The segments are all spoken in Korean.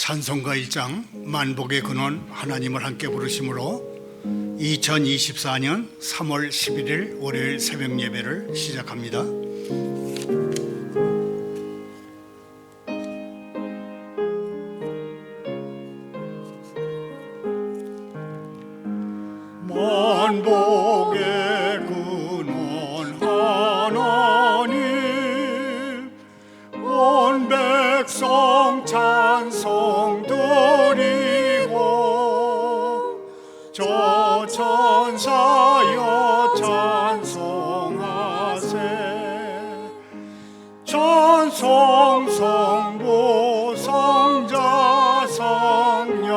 찬송가 1장 만복의 근원 하나님을 함께 부르심으로 2024년 3월 11일 월요일 새벽 예배를 시작합니다. 만복의 근원 하나님 온 백성 찬송 드리고 저 천사여 찬송하세 찬송 성부 성자 성령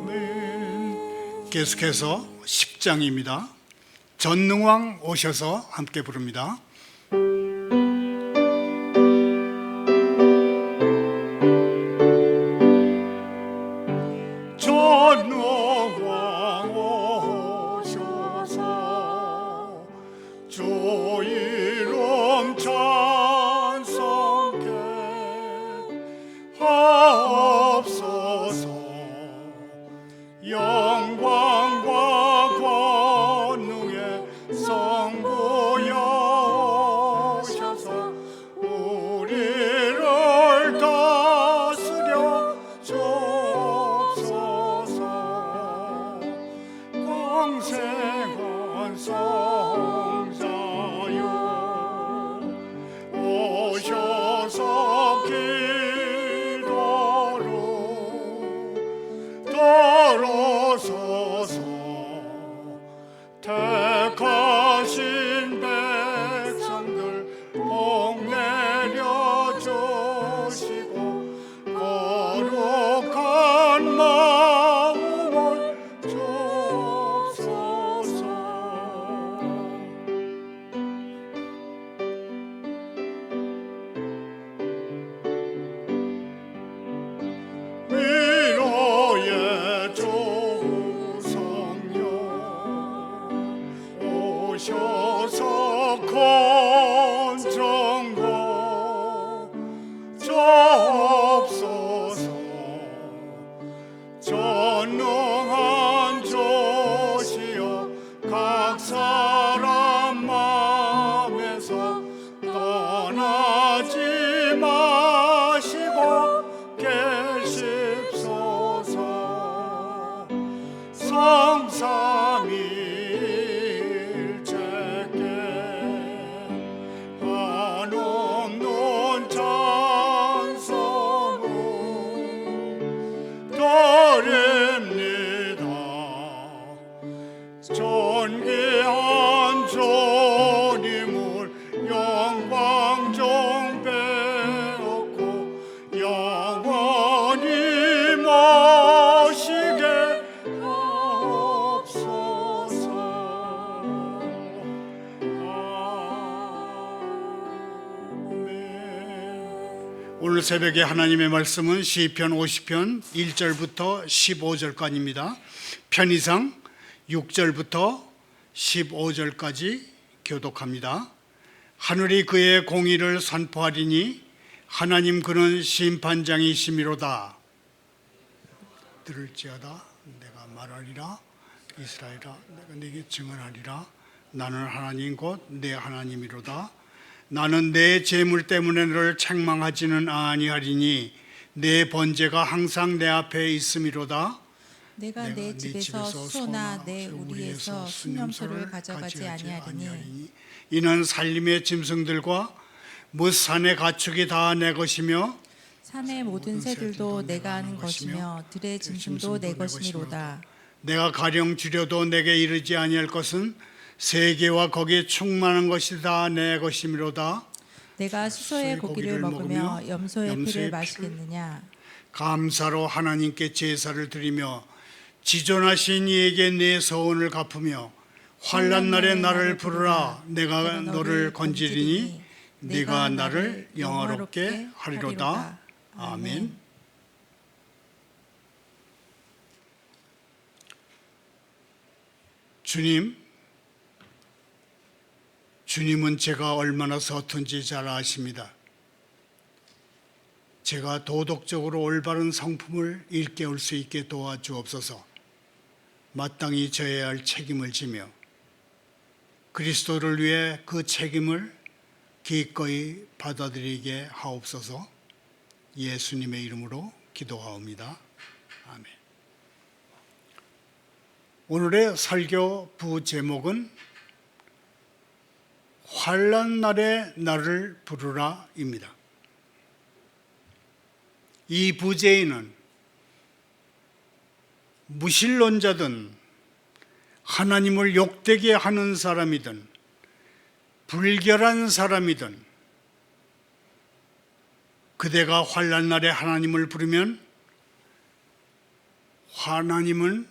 아멘. 계속해서 10장입니다. 전능왕 오셔서 함께 부릅니다. 전능왕 오셔서 주 이름 찬송케 하옵소서. 영광과 권능의 성부여 오셔서 우리를 다스려 주옵소서. 광생한 성자여 오셔서 길도로 들어서서 택하신 백성들 복 내려주시고 거룩한 마음을 주옵소서. 위로의 주 성령 오셔서 건정고 주옵소서. 전능한 주시여 각 사람 마음에서 떠나지 마시고 계십소서. 성삼일체께 한없는 찬송을 드립니다. 존귀한 주님을 영광 좀 배웠고 영원히 모시게 하옵소서. 아멘. 오늘 새벽에 하나님의 말씀은 시편 50편 1절부터 15절까지입니다. 편의상 6절부터 15절까지 교독합니다. 하늘이 그의 공의를 선포하리니 하나님 그는 심판장이시미로다. 들을지어다 내가 말하리라. 이스라엘아 내가 네게 증언하리라. 나는 하나님 곧 내 하나님이로다. 나는 내 재물 때문에 너를 책망하지는 아니하리니 내 번제가 항상 내 앞에 있음이로다. 내가 내 집에서 소나 내 우리에서 순념소를 가져가지 아니하리니 이는 살림의 짐승들과 뭇산의 가축이 다 내 것이며 산의 모든 새들도 내가 아는 것이며 들의 짐승도 내 것이니로다. 내가 가령 줄여도 내게 이르지 아니할 것은 세계와 거기에 충만한 것이 다 내 것이미로다. 내가 수소의 고기를 먹으며 염소의 피를 마시겠느냐. 감사로 하나님께 제사를 드리며 지존하신 이에게 내 서원을 갚으며 환난 날에 나를 부르라. 내가 너를 건지리니 네가 나를 영화롭게 하리로다. 아멘. 주님 주님은 제가 얼마나 서툰지 잘 아십니다. 제가 도덕적으로 올바른 성품을 일깨울 수 있게 도와주옵소서. 마땅히 져야 할 책임을 지며 그리스도를 위해 그 책임을 기꺼이 받아들이게 하옵소서. 예수님의 이름으로 기도하옵니다. 아멘. 오늘의 설교 부제목은 환난 날에 나를 부르라입니다. 이 부제인은 무신론자든 하나님을 욕되게 하는 사람이든 불결한 사람이든 그대가 환난 날에 하나님을 부르면 하나님은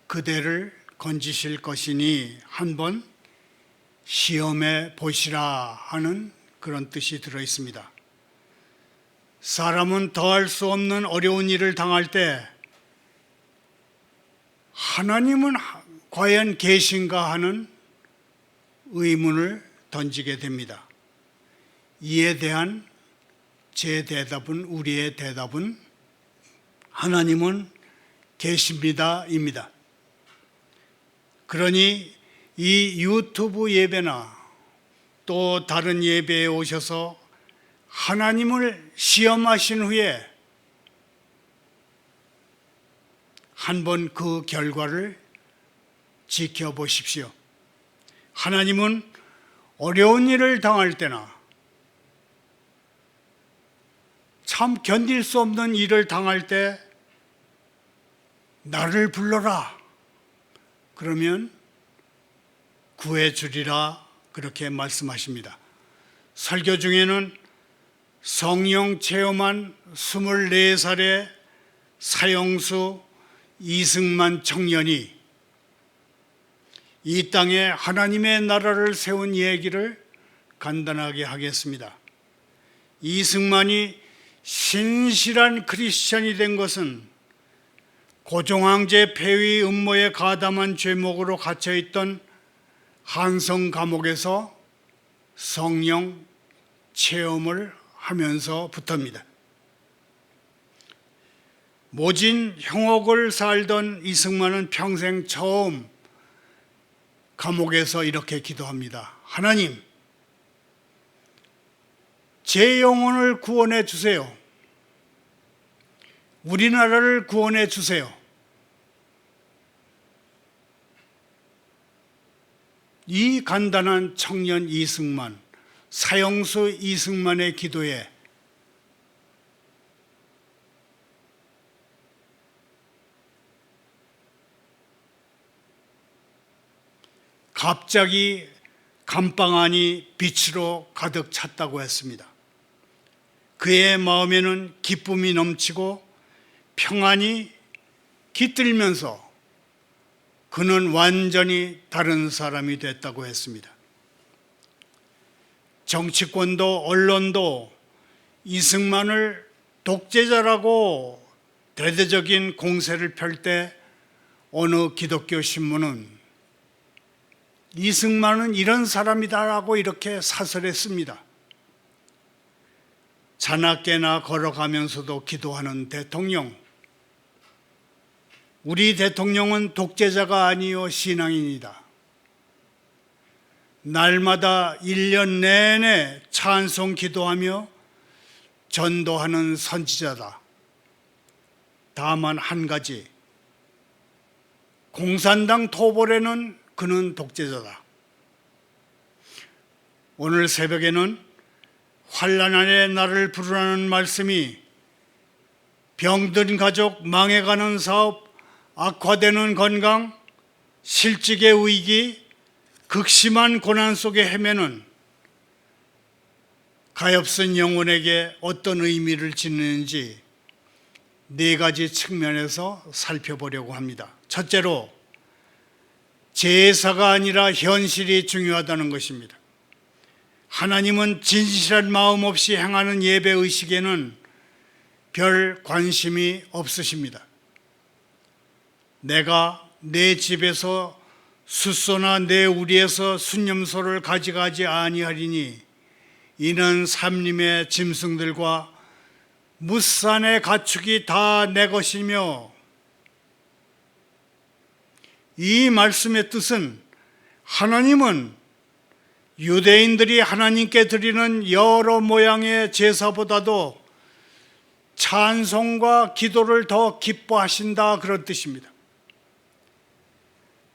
그대를 건지실 것이니 한번 시험해 보시라 하는 그런 뜻이 들어 있습니다. 사람은 더할 수 없는 어려운 일을 당할 때 하나님은 과연 계신가 하는 의문을 던지게 됩니다. 이에 대한 제 대답은, 우리의 대답은 하나님은 계십니다입니다. 그러니 이 유튜브 예배나 또 다른 예배에 오셔서 하나님을 시험하신 후에 한번 그 결과를 지켜보십시오. 하나님은 어려운 일을 당할 때나 참 견딜 수 없는 일을 당할 때 나를 불러라. 그러면 구해주리라 그렇게 말씀하십니다. 설교 중에는 성령 체험한 24살의 사형수 이승만 청년이 이 땅에 하나님의 나라를 세운 얘기를 간단하게 하겠습니다. 이승만이 신실한 크리스천이 된 것은 고종황제 폐위 음모에 가담한 죄목으로 갇혀있던 한성 감옥에서 성령 체험을 하면서부터입니다. 모진 형옥을 살던 이승만은 평생 처음 감옥에서 이렇게 기도합니다. 하나님, 제 영혼을 구원해 주세요. 우리나라를 구원해 주세요. 이 간단한 청년 이승만, 사형수 이승만의 기도에 갑자기 감방 안이 빛으로 가득 찼다고 했습니다. 그의 마음에는 기쁨이 넘치고 평안이 깃들면서 그는 완전히 다른 사람이 됐다고 했습니다. 정치권도 언론도 이승만을 독재자라고 대대적인 공세를 펼 때 어느 기독교 신문은 이승만은 이런 사람이다라고 이렇게 사설했습니다. 자나깨나 걸어가면서도 기도하는 대통령. 우리 대통령은 독재자가 아니요 신앙인이다. 날마다 1년 내내 찬송 기도하며 전도하는 선지자다. 다만 한 가지, 공산당 토벌에는 그는 독재자다. 오늘 새벽에는 환난 안에 나를 부르라는 말씀이 병든 가족, 망해가는 사업, 악화되는 건강, 실직의 위기, 극심한 고난 속에 헤매는 가엾은 영혼에게 어떤 의미를 지니는지 4가지 측면에서 살펴보려고 합니다. 첫째로, 제사가 아니라 현실이 중요하다는 것입니다. 하나님은 진실한 마음 없이 행하는 예배의식에는 별 관심이 없으십니다. 내가 내 집에서 숫소나 내 우리에서 순념소를 가져가지 아니하리니 이는 삼림의 짐승들과 무산의 가축이 다 내 것이며. 이 말씀의 뜻은 하나님은 유대인들이 하나님께 드리는 여러 모양의 제사보다도 찬송과 기도를 더 기뻐하신다, 그런 뜻입니다.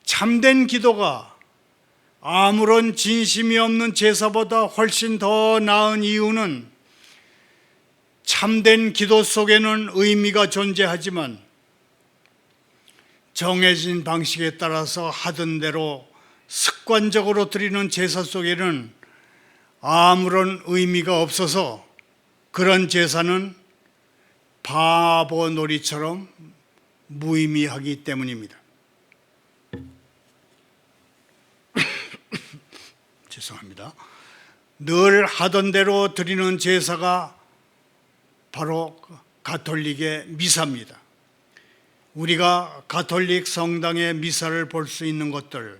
참된 기도가 아무런 진심이 없는 제사보다 훨씬 더 나은 이유는 참된 기도 속에는 의미가 존재하지만 정해진 방식에 따라서 하던 대로 습관적으로 드리는 제사 속에는 아무런 의미가 없어서 그런 제사는 바보 놀이처럼 무의미하기 때문입니다. 죄송합니다. 늘 하던 대로 드리는 제사가 바로 가톨릭의 미사입니다. 우리가 가톨릭 성당의 미사를 볼 수 있는 것들,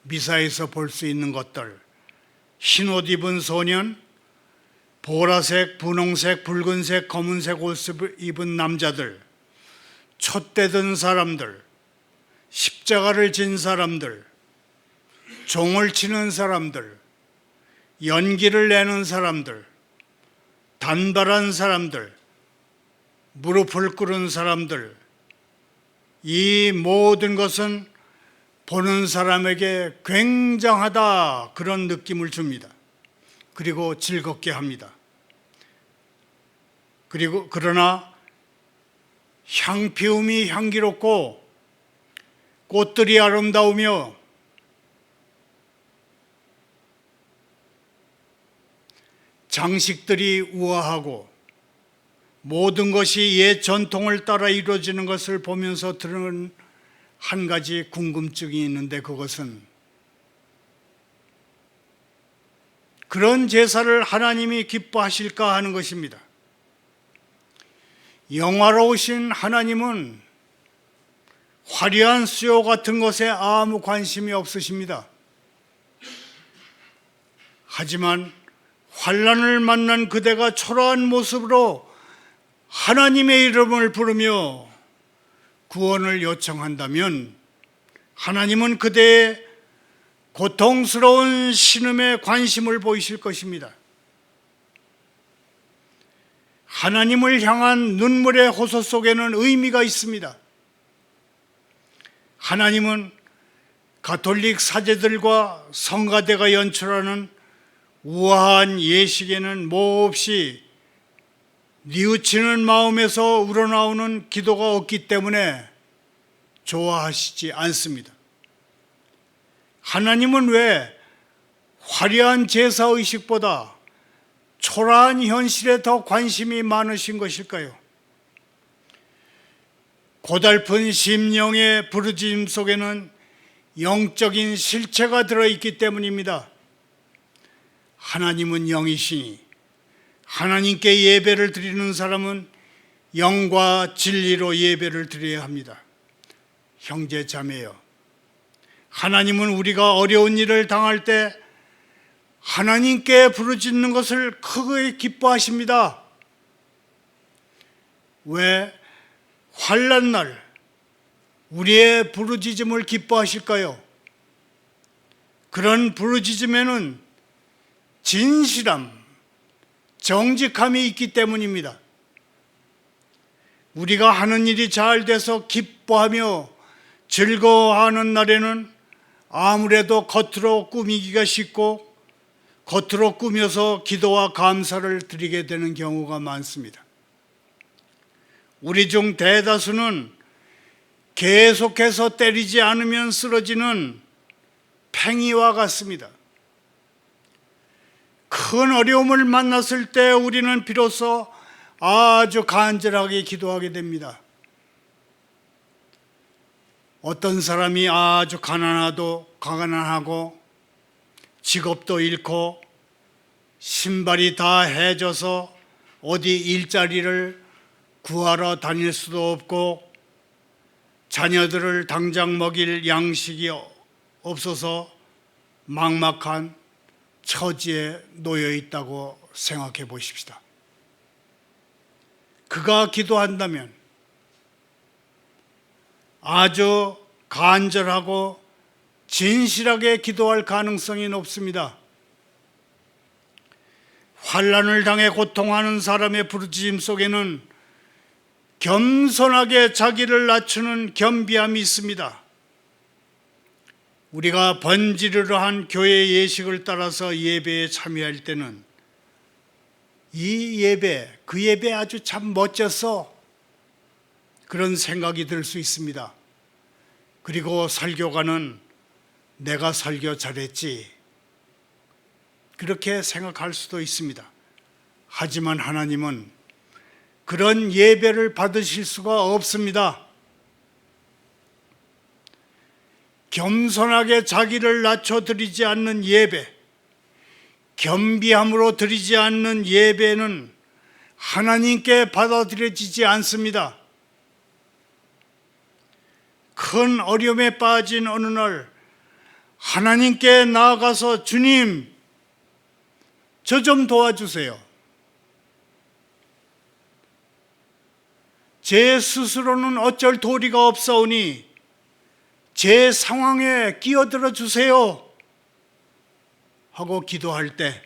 미사에서 볼 수 있는 것들, 흰옷 입은 소년, 보라색, 분홍색, 붉은색, 검은색 옷을 입은 남자들, 촛대 든 사람들, 십자가를 진 사람들, 종을 치는 사람들, 연기를 내는 사람들, 단발한 사람들, 무릎을 꿇은 사람들, 이 모든 것은 보는 사람에게 굉장하다, 그런 느낌을 줍니다. 그리고 즐겁게 합니다. 그러나 향피움이 향기롭고 꽃들이 아름다우며 장식들이 우아하고 모든 것이 옛 전통을 따라 이루어지는 것을 보면서 드는 한 가지 궁금증이 있는데, 그것은 그런 제사를 하나님이 기뻐하실까 하는 것입니다. 영화로우신 하나님은 화려한 수요 같은 것에 아무 관심이 없으십니다. 하지만 환난을 만난 그대가 초라한 모습으로 하나님의 이름을 부르며 구원을 요청한다면 하나님은 그대의 고통스러운 신음에 관심을 보이실 것입니다. 하나님을 향한 눈물의 호소 속에는 의미가 있습니다. 하나님은 가톨릭 사제들과 성가대가 연출하는 우아한 예식에는 몹시 뉘우치는 마음에서 우러나오는 기도가 없기 때문에 좋아하시지 않습니다. 하나님은 왜 화려한 제사의식보다 초라한 현실에 더 관심이 많으신 것일까요? 고달픈 심령의 부르짖음 속에는 영적인 실체가 들어있기 때문입니다. 하나님은 영이시니 하나님께 예배를 드리는 사람은 영과 진리로 예배를 드려야 합니다. 형제 자매여, 하나님은 우리가 어려운 일을 당할 때 하나님께 부르짖는 것을 크게 기뻐하십니다. 왜 환난 날 우리의 부르짖음을 기뻐하실까요? 그런 부르짖음에는 진실함, 정직함이 있기 때문입니다. 우리가 하는 일이 잘 돼서 기뻐하며 즐거워하는 날에는 아무래도 겉으로 꾸미기가 쉽고 겉으로 꾸며서 기도와 감사를 드리게 되는 경우가 많습니다. 우리 중 대다수는 계속해서 때리지 않으면 쓰러지는 팽이와 같습니다. 큰 어려움을 만났을 때 우리는 비로소 아주 간절하게 기도하게 됩니다. 어떤 사람이 아주 가난하고 직업도 잃고 신발이 다 해져서 어디 일자리를 구하러 다닐 수도 없고 자녀들을 당장 먹일 양식이 없어서 막막한 처지에 놓여 있다고 생각해 보십시다. 그가 기도한다면 아주 간절하고 진실하게 기도할 가능성이 높습니다. 환난을 당해 고통하는 사람의 부르짖음 속에는 겸손하게 자기를 낮추는 겸비함이 있습니다. 우리가 번지르르 한 교회 예식을 따라서 예배에 참여할 때는 이 예배, 그 예배 아주 참 멋졌어, 그런 생각이 들 수 있습니다. 그리고 설교가는 내가 설교 잘했지, 그렇게 생각할 수도 있습니다. 하지만 하나님은 그런 예배를 받으실 수가 없습니다. 겸손하게 자기를 낮춰드리지 않는 예배, 겸비함으로 드리지 않는 예배는 하나님께 받아들여지지 않습니다. 큰 어려움에 빠진 어느 날 하나님께 나아가서 주님, 저 좀 도와주세요. 제 스스로는 어쩔 도리가 없사오니 제 상황에 끼어들어 주세요 하고 기도할 때,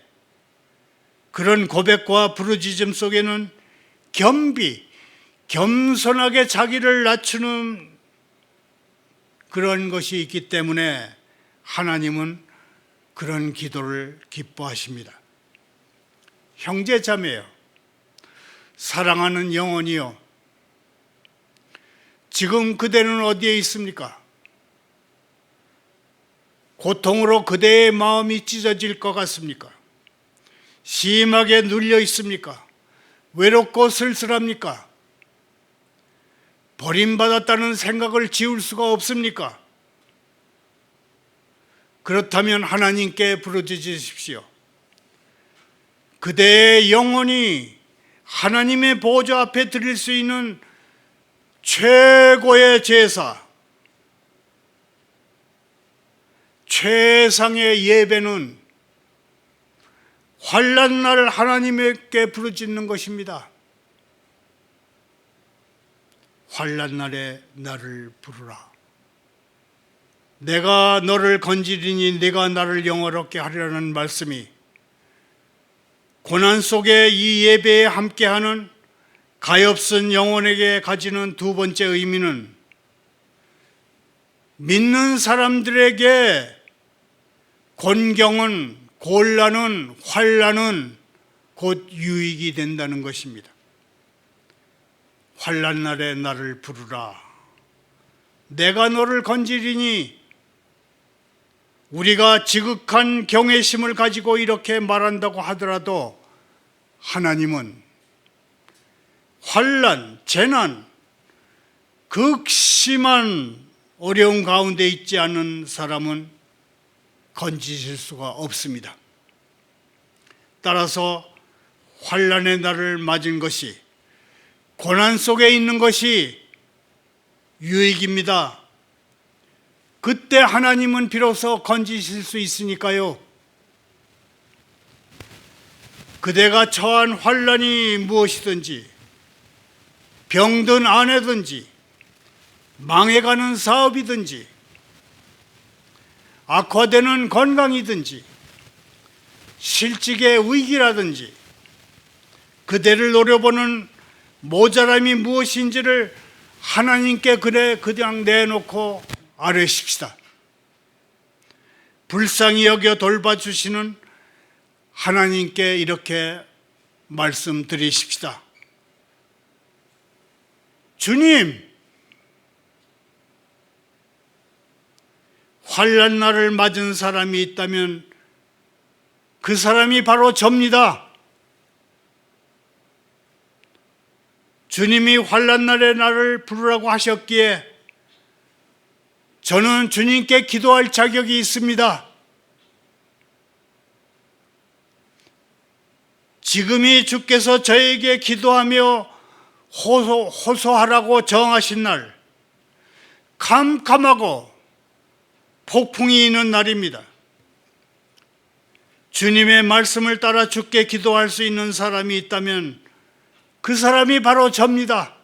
그런 고백과 부르짖음 속에는 겸손하게 자기를 낮추는 그런 것이 있기 때문에 하나님은 그런 기도를 기뻐하십니다. 형제 자매요, 사랑하는 영혼이요, 지금 그대는 어디에 있습니까? 고통으로 그대의 마음이 찢어질 것 같습니까? 심하게 눌려 있습니까? 외롭고 쓸쓸합니까? 버림받았다는 생각을 지울 수가 없습니까? 그렇다면 하나님께 부르짖으십시오. 그대의 영혼이 하나님의 보좌 앞에 드릴 수 있는 최고의 제사, 최상의 예배는 환난 날 하나님께 부르짖는 것입니다. 환난 날에 나를 부르라. 내가 너를 건지리니 네가 나를 영화롭게 하리라는 말씀이 고난 속에 이 예배에 함께하는 가엾은 영혼에게 가지는 두 번째 의미는 믿는 사람들에게 곤경은, 곤란은, 환난은 곧 유익이 된다는 것입니다. 환난 날에 나를 부르라. 내가 너를 건지리니, 우리가 지극한 경외심을 가지고 이렇게 말한다고 하더라도 하나님은 환난, 재난, 극심한 어려움 가운데 있지 않은 사람은 건지실 수가 없습니다. 따라서 환난의 날을 맞은 것이, 고난 속에 있는 것이 유익입니다. 그때 하나님은 비로소 건지실 수 있으니까요. 그대가 처한 환난이 무엇이든지, 병든 아내든지, 망해가는 사업이든지, 악화되는 건강이든지, 실직의 위기라든지, 그대를 노려보는 모자람이 무엇인지를 하나님께 그냥 내놓고 아뢰십시다. 불쌍히 여겨 돌봐주시는 하나님께 이렇게 말씀드리십시다. 주님, 환난 날을 맞은 사람이 있다면 그 사람이 바로 접니다. 주님이 환난 날에 나를 부르라고 하셨기에 저는 주님께 기도할 자격이 있습니다. 지금이 주께서 저에게 기도하며 호소하라고 정하신 날, 캄캄하고 폭풍이 있는 날입니다. 주님의 말씀을 따라 주께 기도할 수 있는 사람이 있다면 그 사람이 바로 접니다.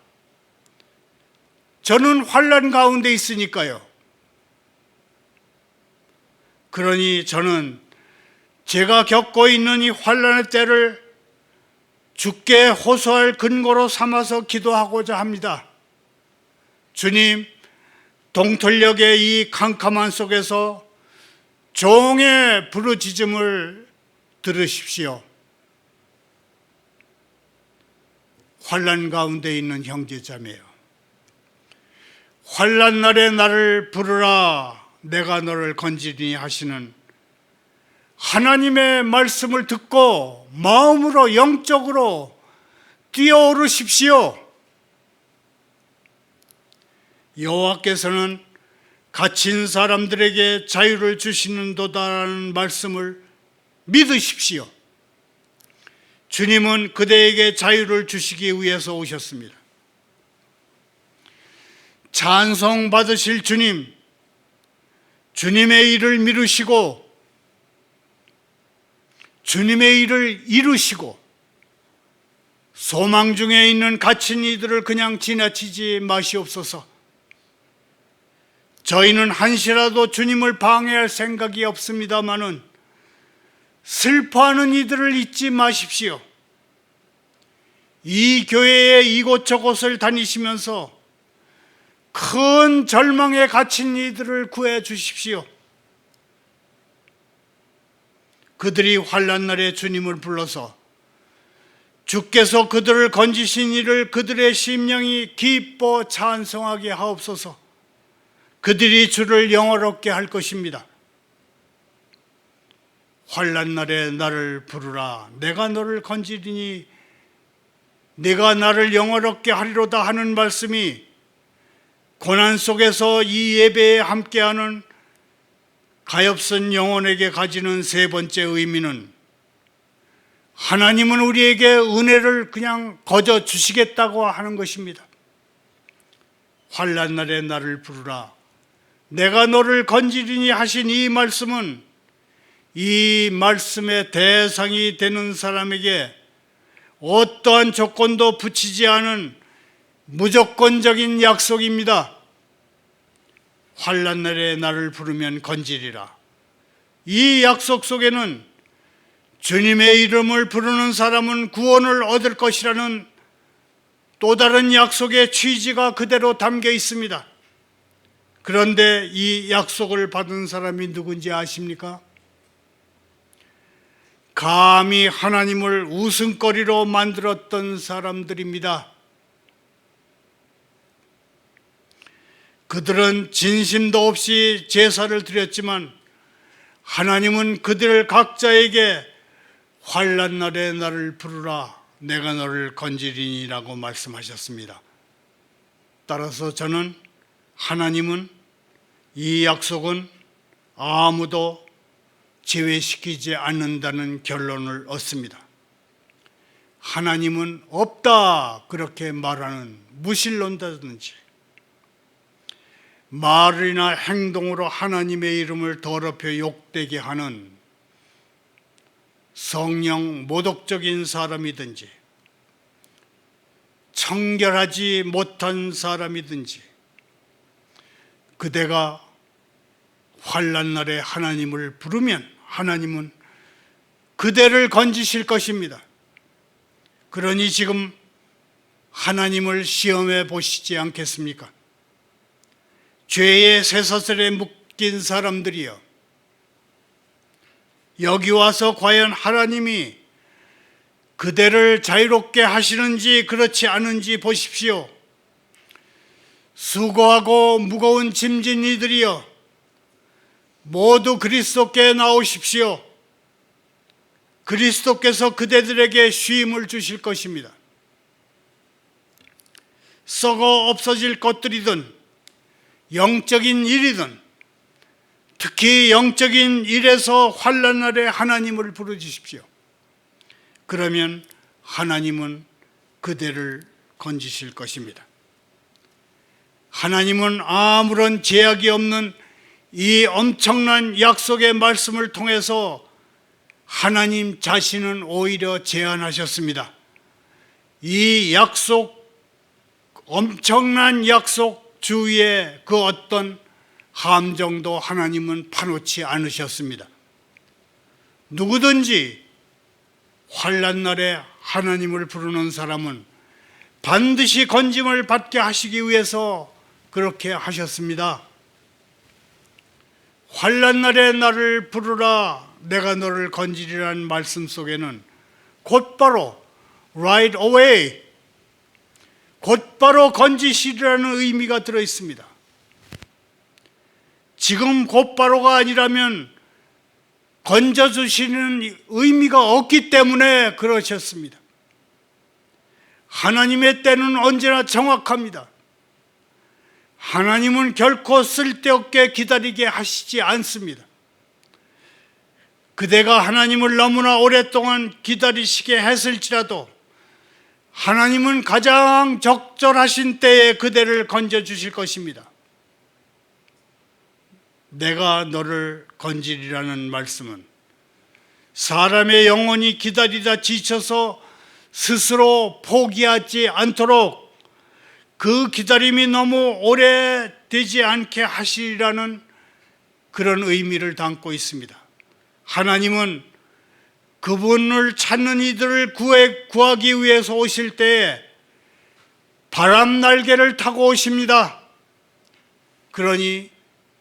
저는 환난 가운데 있으니까요. 그러니 저는 제가 겪고 있는 이 환난의 때를 주께 호소할 근거로 삼아서 기도하고자 합니다. 주님, 동틀녘의 이 캄캄한 속에서 종의 부르짖음을 들으십시오. 환난 가운데 있는 형제자매요, 환난 날에 나를 부르라 내가 너를 건지리니 하시는 하나님의 말씀을 듣고 마음으로 영적으로 뛰어오르십시오. 여호와께서는 갇힌 사람들에게 자유를 주시는도다라는 말씀을 믿으십시오. 주님은 그대에게 자유를 주시기 위해서 오셨습니다. 찬송 받으실 주님, 주님의 일을 미루시고 주님의 일을 이루시고 소망 중에 있는 갇힌 이들을 그냥 지나치지 마시옵소서. 저희는 한시라도 주님을 방해할 생각이 없습니다마는 슬퍼하는 이들을 잊지 마십시오. 이 교회의 이곳저곳을 다니시면서 큰 절망에 갇힌 이들을 구해 주십시오. 그들이 환난 날에 주님을 불러서 주께서 그들을 건지신 일을 그들의 심령이 기뻐 찬송하게 하옵소서. 그들이 주를 영화롭게 할 것입니다. 환난 날에 나를 부르라 내가 너를 건지리니 내가 나를 영화롭게 하리로다 하는 말씀이 고난 속에서 이 예배에 함께하는 가엾은 영혼에게 가지는 세 번째 의미는 하나님은 우리에게 은혜를 그냥 거저 주시겠다고 하는 것입니다. 환난 날에 나를 부르라 내가 너를 건지리니 하신 이 말씀은 이 말씀의 대상이 되는 사람에게 어떠한 조건도 붙이지 않은 무조건적인 약속입니다. 환난 날에 나를 부르면 건지리라. 이 약속 속에는 주님의 이름을 부르는 사람은 구원을 얻을 것이라는 또 다른 약속의 취지가 그대로 담겨 있습니다. 그런데 이 약속을 받은 사람이 누군지 아십니까? 감히 하나님을 웃음거리로 만들었던 사람들입니다. 그들은 진심도 없이 제사를 드렸지만 하나님은 그들 각자에게 환난 날에 나를 부르라 내가 너를 건지리니라고 말씀하셨습니다. 따라서 저는 하나님은 이 약속은 아무도 제외시키지 않는다는 결론을 얻습니다. 하나님은 없다 그렇게 말하는 무신론자든지 말이나 행동으로 하나님의 이름을 더럽혀 욕되게 하는 성령 모독적인 사람이든지 청결하지 못한 사람이든지 그대가 환난 날에 하나님을 부르면 하나님은 그대를 건지실 것입니다. 그러니 지금 하나님을 시험해 보시지 않겠습니까? 죄의 쇠사슬에 묶인 사람들이여, 여기 와서 과연 하나님이 그대를 자유롭게 하시는지 그렇지 않은지 보십시오. 수고하고 무거운 짐진 이들이여, 모두 그리스도께 나오십시오. 그리스도께서 그대들에게 쉼을 주실 것입니다. 썩어 없어질 것들이든 영적인 일이든 특히 영적인 일에서 환난 날에 하나님을 부르짖으십시오. 그러면 하나님은 그대를 건지실 것입니다. 하나님은 아무런 제약이 없는 이 엄청난 약속의 말씀을 통해서 하나님 자신은 오히려 제안하셨습니다. 이 약속, 엄청난 약속 주위에 그 어떤 함정도 하나님은 파놓지 않으셨습니다. 누구든지 환난 날에 하나님을 부르는 사람은 반드시 건짐을 받게 하시기 위해서 그렇게 하셨습니다. 환난 날에 나를 부르라 내가 너를 건지리라는 말씀 속에는 곧바로 right away, 곧바로 건지시리라는 의미가 들어 있습니다. 지금 곧바로가 아니라면 건져주시는 의미가 없기 때문에 그러셨습니다. 하나님의 때는 언제나 정확합니다. 하나님은 결코 쓸데없게 기다리게 하시지 않습니다. 그대가 하나님을 너무나 오랫동안 기다리시게 했을지라도 하나님은 가장 적절하신 때에 그대를 건져주실 것입니다. 내가 너를 건지리라는 말씀은 사람의 영혼이 기다리다 지쳐서 스스로 포기하지 않도록 그 기다림이 너무 오래되지 않게 하시리라는 그런 의미를 담고 있습니다. 하나님은 그분을 찾는 이들을 구하기 위해서 오실 때에 바람 날개를 타고 오십니다. 그러니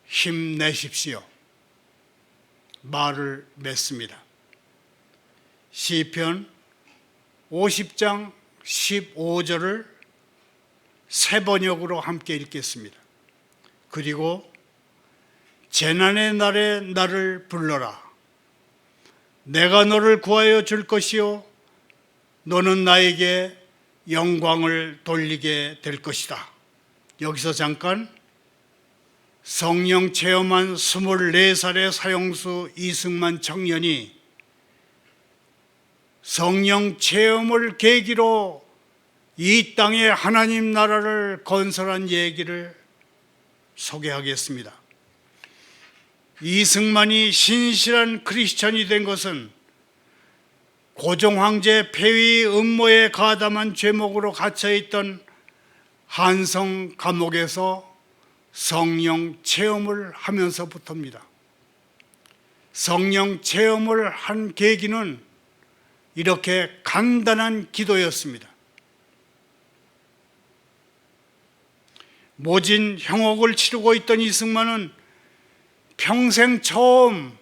힘내십시오. 말을 맺습니다. 시편 50장 15절을 세 번역으로 함께 읽겠습니다. 그리고 재난의 날에 나를 불러라. 내가 너를 구하여 줄 것이요 너는 나에게 영광을 돌리게 될 것이다. 여기서 잠깐 성령 체험한 24살의 사형수 이승만 청년이 성령 체험을 계기로 이 땅에 하나님 나라를 건설한 얘기를 소개하겠습니다. 이승만이 신실한 크리스천이 된 것은 고종 황제 폐위 음모에 가담한 죄목으로 갇혀있던 한성 감옥에서 성령 체험을 하면서부터입니다. 성령 체험을 한 계기는 이렇게 간단한 기도였습니다. 모진 형옥을 치르고 있던 이승만은 평생 처음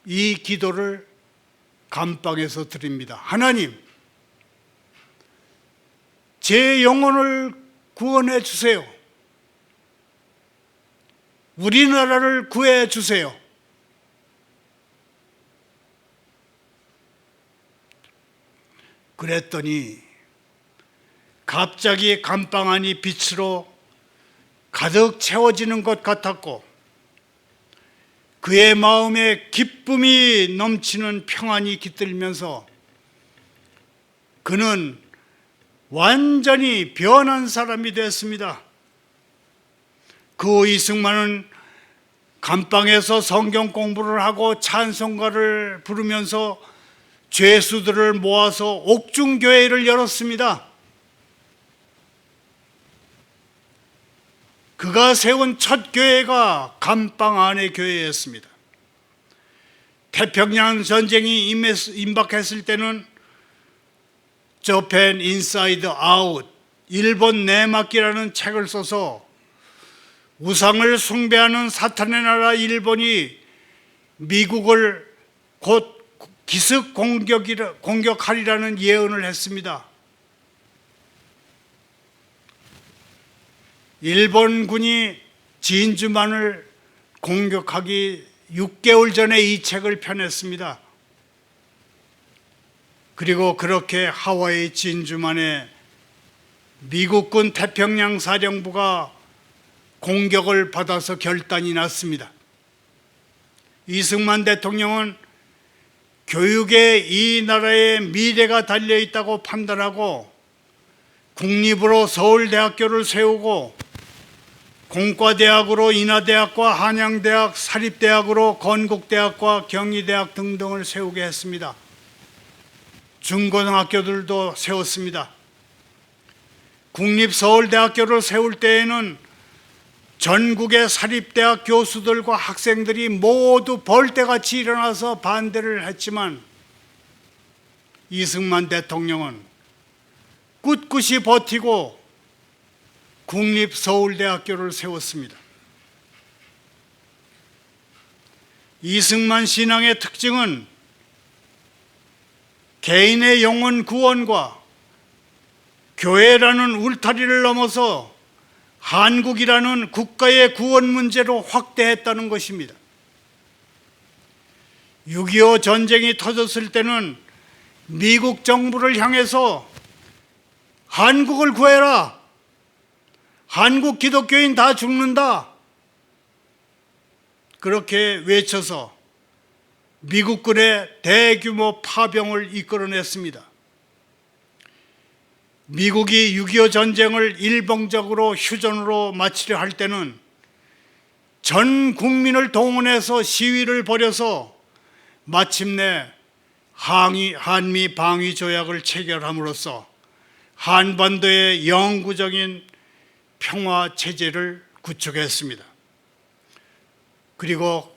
이 기도를 감방에서 드립니다. 하나님, 제 영혼을 구원해 주세요. 우리나라를 구해 주세요. 그랬더니 갑자기 감방 안이 빛으로 가득 채워지는 것 같았고 그의 마음에 기쁨이 넘치는 평안이 깃들면서 그는 완전히 변한 사람이 되었습니다. 그 이승만은 감방에서 성경 공부를 하고 찬송가를 부르면서 죄수들을 모아서 옥중교회를 열었습니다. 그가 세운 첫 교회가 감방 안의 교회였습니다. 태평양 전쟁이 임박했을 때는 저펜 인사이드 아웃, 일본 내막기라는 책을 써서 우상을 숭배하는 사탄의 나라 일본이 미국을 곧 기습 공격하리라는 예언을 했습니다. 일본군이 진주만을 공격하기 6개월 전에 이 책을 펴냈습니다. 그리고 그렇게 하와이 진주만에 미국군 태평양 사령부가 공격을 받아서 결단이 났습니다. 이승만 대통령은 교육에 이 나라의 미래가 달려있다고 판단하고 국립으로 서울대학교를 세우고 공과대학으로 인하대학과 한양대학, 사립대학으로 건국대학과 경희대학 등등을 세우게 했습니다. 중고등학교들도 세웠습니다. 국립서울대학교를 세울 때에는 전국의 사립대학 교수들과 학생들이 모두 벌떼같이 일어나서 반대를 했지만 이승만 대통령은 꿋꿋이 버티고 국립서울대학교를 세웠습니다. 이승만 신앙의 특징은 개인의 영혼 구원과 교회라는 울타리를 넘어서 한국이라는 국가의 구원 문제로 확대했다는 것입니다. 6.25 전쟁이 터졌을 때는 미국 정부를 향해서 한국을 구해라, 한국 기독교인 다 죽는다, 그렇게 외쳐서 미국군의 대규모 파병을 이끌어냈습니다. 미국이 6.25 전쟁을 일방적으로 휴전으로 마치려 할 때는 전 국민을 동원해서 시위를 벌여서 마침내 한미 방위 조약을 체결함으로써 한반도의 영구적인 평화 체제를 구축했습니다. 그리고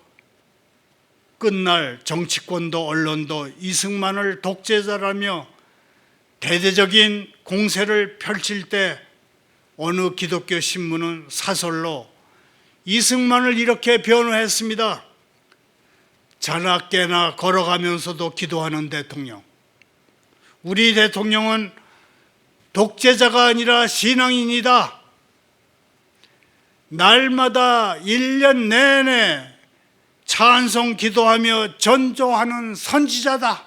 끝날 정치권도 언론도 이승만을 독재자라며 대대적인 공세를 펼칠 때 어느 기독교 신문은 사설로 이승만을 이렇게 변호했습니다. 자나 깨나 걸어가면서도 기도하는 대통령. 우리 대통령은 독재자가 아니라 신앙인이다. 날마다 1년 내내 찬송 기도하며 전도하는 선지자다.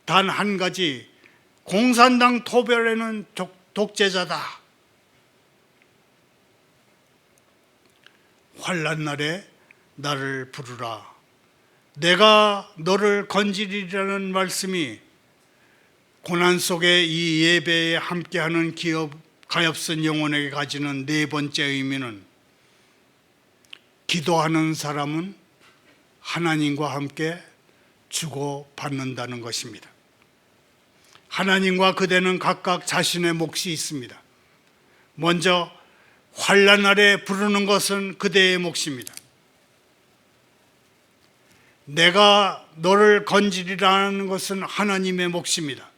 단 한 가지, 공산당 토벌에는 독재자다. 환난 날에 나를 부르라. 내가 너를 건지리라는 말씀이 고난 속에 이 예배에 함께하는 가엾은 영혼에게 가지는 네 번째 의미는 기도하는 사람은 하나님과 함께 주고받는다는 것입니다. 하나님과 그대는 각각 자신의 몫이 있습니다. 먼저 환난 날에 부르는 것은 그대의 몫입니다. 내가 너를 건지리라는 것은 하나님의 몫입니다.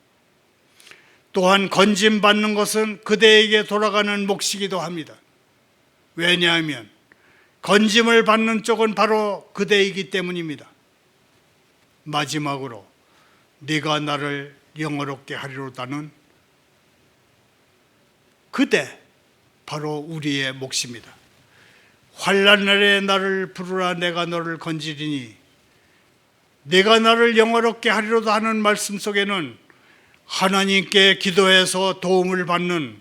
또한 건짐받는 것은 그대에게 돌아가는 몫이기도 합니다. 왜냐하면 건짐을 받는 쪽은 바로 그대이기 때문입니다. 마지막으로 네가 나를 영화롭게 하리로다는 그대, 바로 우리의 몫입니다. 환난 날에 나를 부르라. 내가 너를 건지리니 내가 나를 영화롭게 하리로다 하는 말씀 속에는 하나님께 기도해서 도움을 받는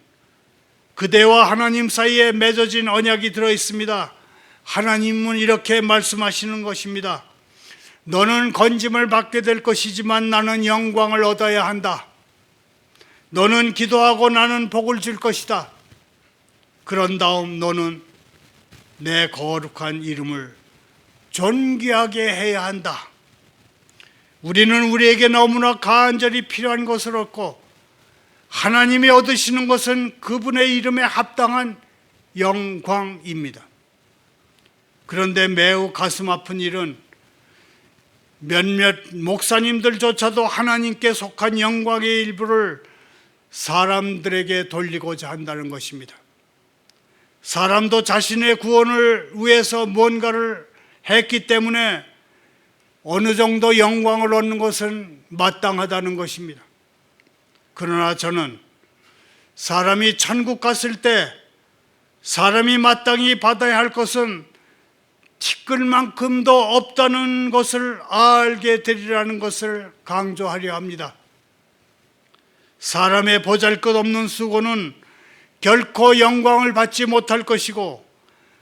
그대와 하나님 사이에 맺어진 언약이 들어 있습니다. 하나님은 이렇게 말씀하시는 것입니다. 너는 건짐을 받게 될 것이지만 나는 영광을 얻어야 한다. 너는 기도하고 나는 복을 줄 것이다. 그런 다음 너는 내 거룩한 이름을 존귀하게 해야 한다. 우리는 우리에게 너무나 간절히 필요한 것을 얻고 하나님이 얻으시는 것은 그분의 이름에 합당한 영광입니다. 그런데 매우 가슴 아픈 일은 몇몇 목사님들조차도 하나님께 속한 영광의 일부를 사람들에게 돌리고자 한다는 것입니다. 사람도 자신의 구원을 위해서 뭔가를 했기 때문에 어느 정도 영광을 얻는 것은 마땅하다는 것입니다. 그러나 저는 사람이 천국 갔을 때 사람이 마땅히 받아야 할 것은 티끌만큼도 없다는 것을 알게 되리라는 것을 강조하려 합니다. 사람의 보잘것없는 수고는 결코 영광을 받지 못할 것이고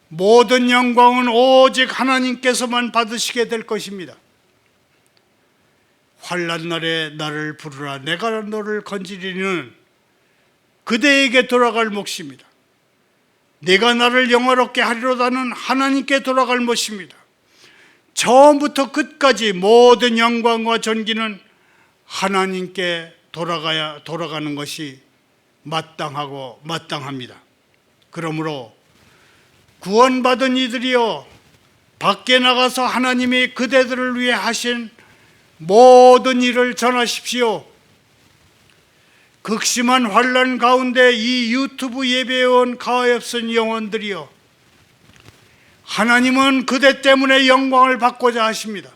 모든 영광은 오직 하나님께서만 받으시게 될 것입니다. 환난 날에 나를 부르라. 내가 너를 건지리는 그대에게 돌아갈 몫입니다. 내가 나를 영화롭게 하리로다는 하나님께 돌아갈 것입니다. 처음부터 끝까지 모든 영광과 존귀는 하나님께 돌아가는 것이 마땅하고 마땅합니다. 그러므로 구원받은 이들이여 밖에 나가서 하나님이 그대들을 위해 하신 모든 일을 전하십시오. 극심한 환난 가운데 이 유튜브 예배에 온 가엾은 영혼들이여, 하나님은 그대 때문에 영광을 받고자 하십니다.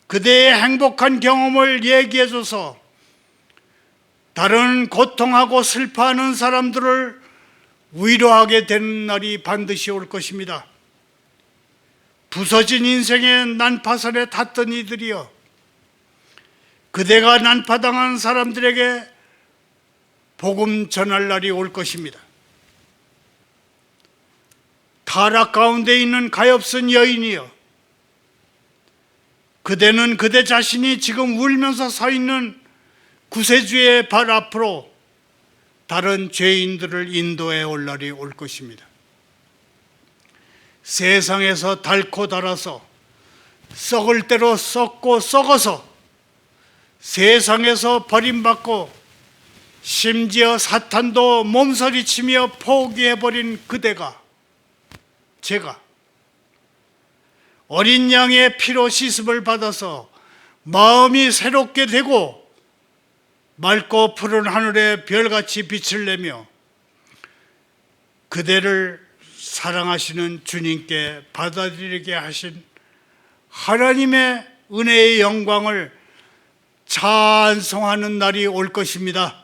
그대의 행복한 경험을 얘기해줘서 다른 고통하고 슬퍼하는 사람들을 위로하게 되는 날이 반드시 올 것입니다. 부서진 인생의 난파선에 탔던 이들이여, 그대가 난파당한 사람들에게 복음 전할 날이 올 것입니다. 타락 가운데 있는 가엾은 여인이여, 그대는 그대 자신이 지금 울면서 서 있는 구세주의 발 앞으로 다른 죄인들을 인도해 올 날이 올 것입니다. 세상에서 닳고 닳아서 썩을 대로 썩고 썩어서 세상에서 버림받고 심지어 사탄도 몸서리치며 포기해버린 그대가, 제가 어린 양의 피로 씻음을 받아서 마음이 새롭게 되고 맑고 푸른 하늘에 별같이 빛을 내며 그대를 사랑하시는 주님께 받아들이게 하신 하나님의 은혜의 영광을 찬송하는 날이 올 것입니다.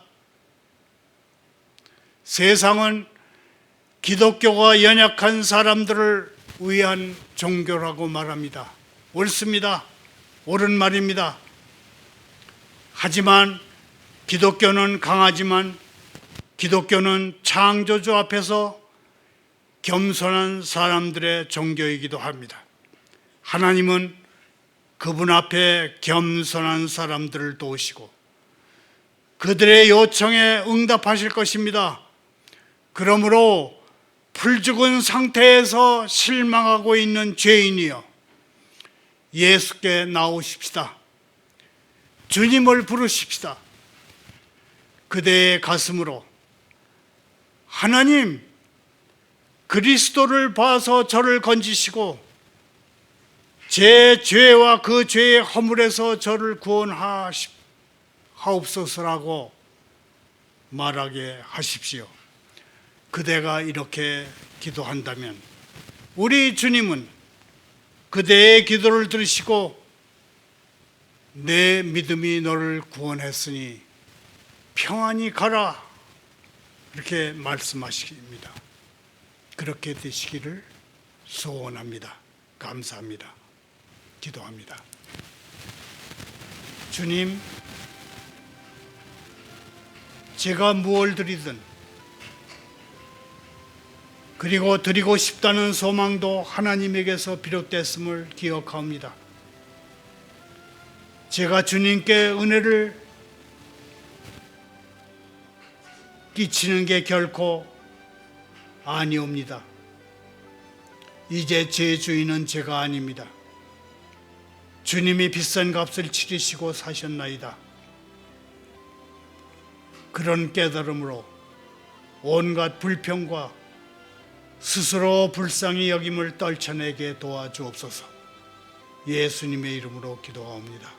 세상은 기독교가 연약한 사람들을 위한 종교라고 말합니다. 옳습니다. 옳은 말입니다. 하지만 기독교는 강하지만 기독교는 창조주 앞에서 겸손한 사람들의 종교이기도 합니다. 하나님은 그분 앞에 겸손한 사람들을 도우시고 그들의 요청에 응답하실 것입니다. 그러므로 풀죽은 상태에서 실망하고 있는 죄인이여, 예수께 나오십시다. 주님을 부르십시다. 그대의 가슴으로 하나님, 그리스도를 봐서 저를 건지시고 제 죄와 그 죄의 허물에서 저를 구원하옵소서라고 말하게 하십시오. 그대가 이렇게 기도한다면 우리 주님은 그대의 기도를 들으시고 내 믿음이 너를 구원했으니 평안히 가라, 이렇게 말씀하십니다. 그렇게 되시기를 소원합니다. 감사합니다. 기도합니다. 주님, 제가 무엇을 드리든 그리고 드리고 싶다는 소망도 하나님에게서 비롯됐음을 기억합니다. 제가 주님께 은혜를 끼치는 게 결코 아니옵니다. 이제 제 주인은 제가 아닙니다. 주님이 비싼 값을 치르시고 사셨나이다. 그런 깨달음으로 온갖 불평과 스스로 불쌍히 여김을 떨쳐내게 도와주옵소서. 예수님의 이름으로 기도하옵니다.